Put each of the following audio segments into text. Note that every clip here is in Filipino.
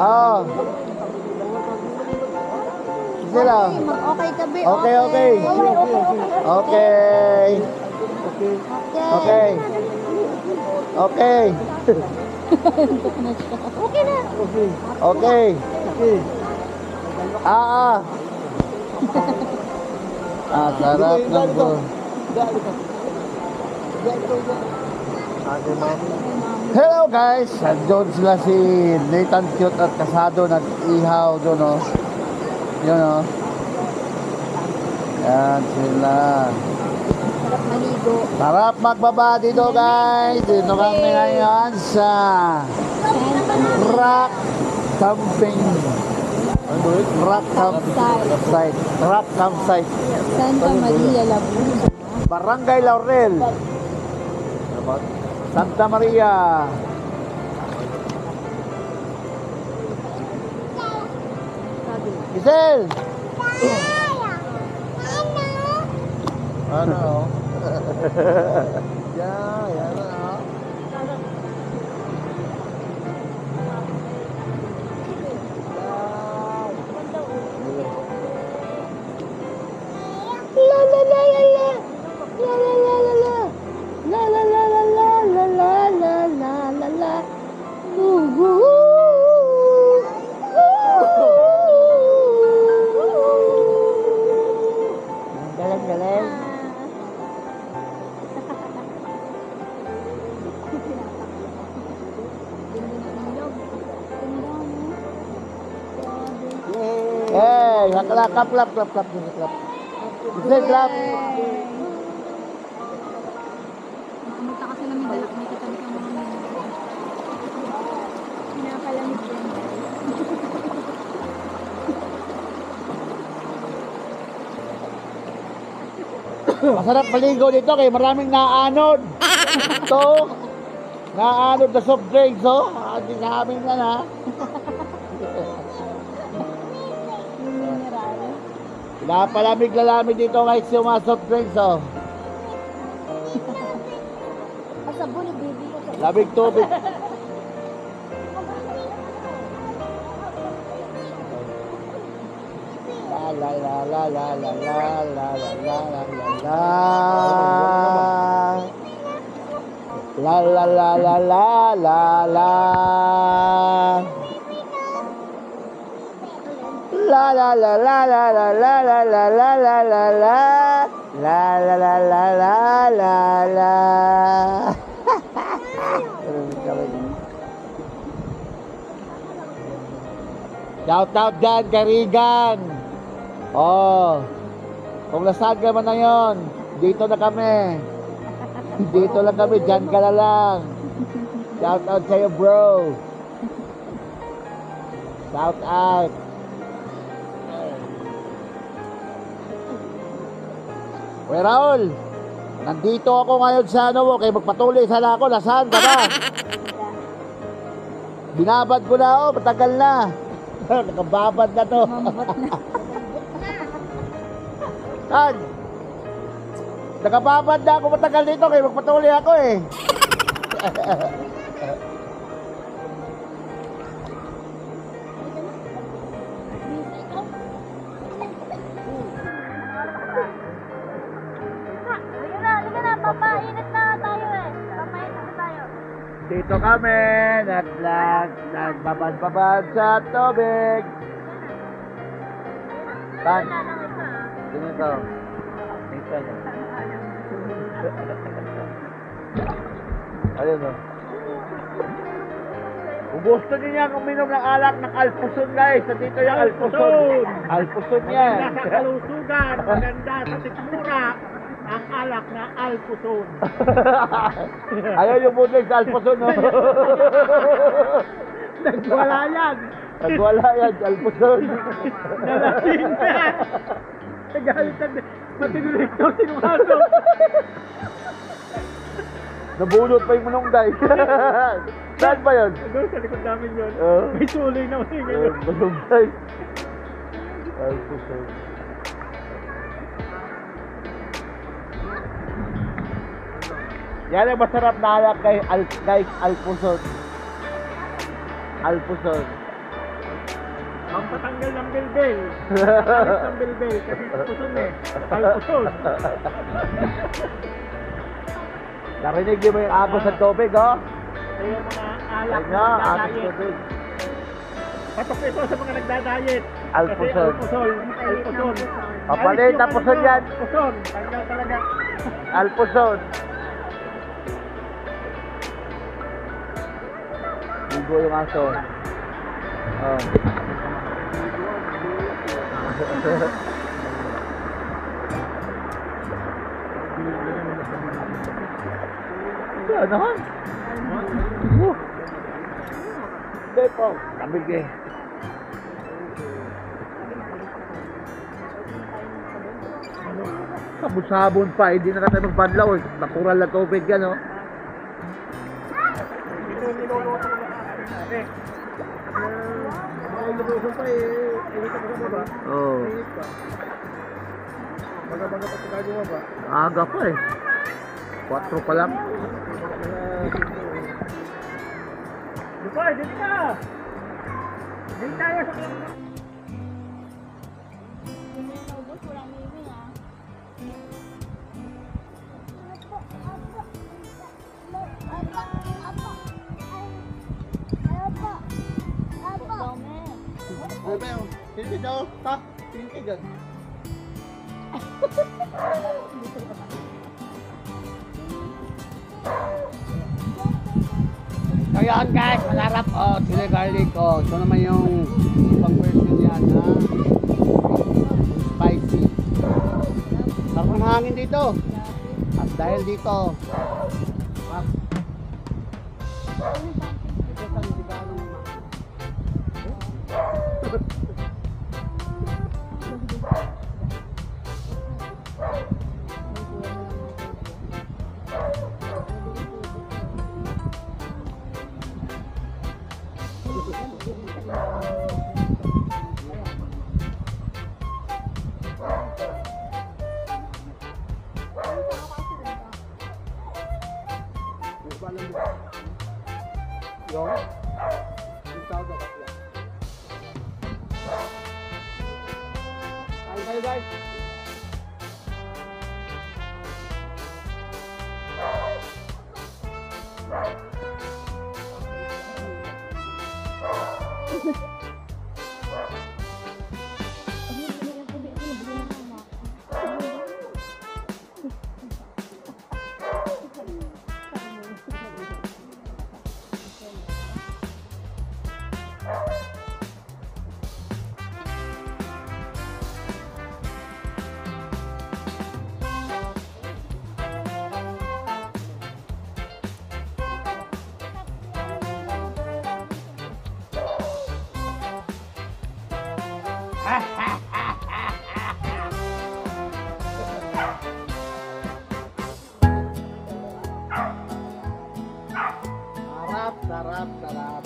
Oo. Sila. Mag-okay ka, be. Okay, okay. Okay. Okay. Okay. Okay na. Okay. Ah. Sarap ng buhay. Hello guys! Andun sila si Nathan Cute at Kasado nag-ihaw doon, oh. Yun, oh. Yan sila. Sarap maligo. Sarap magbaba dito guys. Dito kami ngayon sa Rock Camping. Rock Campsite. Rock Campsite. Santa Maria, Laguna. Barangay Laurel. Santa Maria. Giselle! Ano? Yan, ano? La la la la la. La la la la la. La la la la la la la la la la la. Galing-galing. Hey, clap, clap, clap, clap, clap, clap. Say clap. Pumunta kasi namin dala. May katabi ka mga pinakalamig din. Masarap maligo dito kay maraming naanod. Ito, naanod na soft drinks, oh. Hindi sa amin yan, ha. Mineral. Pinapalamig-lalamig dito guys yung mga soft drinks, oh. Sabon ni baby. Lamig tubig. La la la la la la la la la la la la la la la la la La la la la la la la la la la la la la la la la la la la la. Shout out dyan, Karigan. Oh, kung nasaan ka man na yun, dito na kami. Dito lang kami, dyan ka na lang. Shout out sa'yo, bro. Shout out. Uy, Raul, nandito ako ngayon sa ano, kaya magpatuloy sana ako. Nasaan ka ba? Binabad ko na ako, matagal na. Nakababad na to. Saan? Nakababad na ako, matagal dito, kaya magpatuloy ako eh. Papainit na tayo eh. Papainit na tayo. Dito kami, nagbabad-babad sa tubig. Saan? Sino ito? Ito. Ayun o. Kung gusto niya uminom ng alak ng Alpuson guys, nandito yung Alpuson. Alpuson yan. Maganda sa kalusugan, maganda sa tikmura, ang alak na Alpuson. Ayaw yung budlig sa Alpuson, no? Nagwala yan. Nagwala yan, Alpuson. Nalasing na. Nagalit na. Matinulik daw sinuhaso. Nabulot pa yung manunggay. Saan ba yun? Doon sa likod namin yun. May suloy na ulit ngayon. Manunggay. Alpuson. Yan ang masarap na alak kay guys, Alpuson. Alpuson. Pampatanggal ng bilbil. Alis ng bilbil. Kasi puson eh. Kalpuson. Narinig niyo ba yung agos ng tubig, oh? Kaya yung mga alak Ayun na nga, agos ng nagdadayet. tubig. Patok ito sa mga nagdadayet. Alpuson. Kasi alpusol. Alpuson. Papalit na puson yan. Puson. Tanggal talaga. Alpuson. Ligo yung aso. Oh. Ano? Hindi po. Tabig eh. Sabon-sabon pa, hindi na tayo magbanlaw eh. Natural na tubig yan, oh. Niluluto ko na sabi. Niluluto pa eh. Init ako sa baba. Oo. Init pa. Baga-baga pa sa baba. Aga pa eh. 4 pa lang. Dukoy, dito ka! Dito tayo sa Ano ba yun? Hindi daw, pa. Hindi dyan. So yun guys, masarap chili garlic ito naman yung ibang version niya na spicy. Sarap ng hangin dito. At dahil dito kayo guys. Sarap.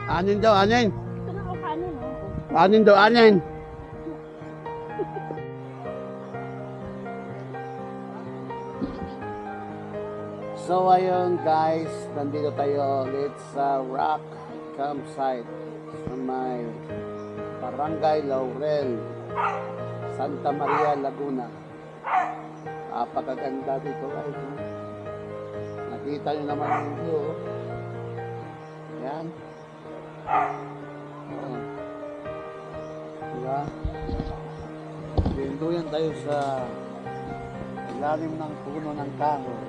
Anin daw, anin. Ito na ako kanin, oh. Anin daw, anin. So ayun guys, nandito tayo ulit sa Rock campsite sa may Barangay Laurel, Santa Maria, Laguna. Napakaganda dito guys. Nakita nyo naman ang view. Yan. Diba? Binduyan tayo sa ilalim ng puno ng kahoy.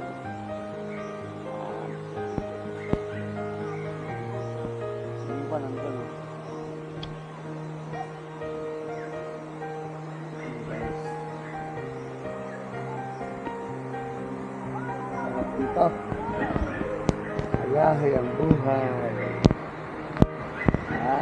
Sino ba nandun? Sarap dito. Ayahay ang buhay. Ha?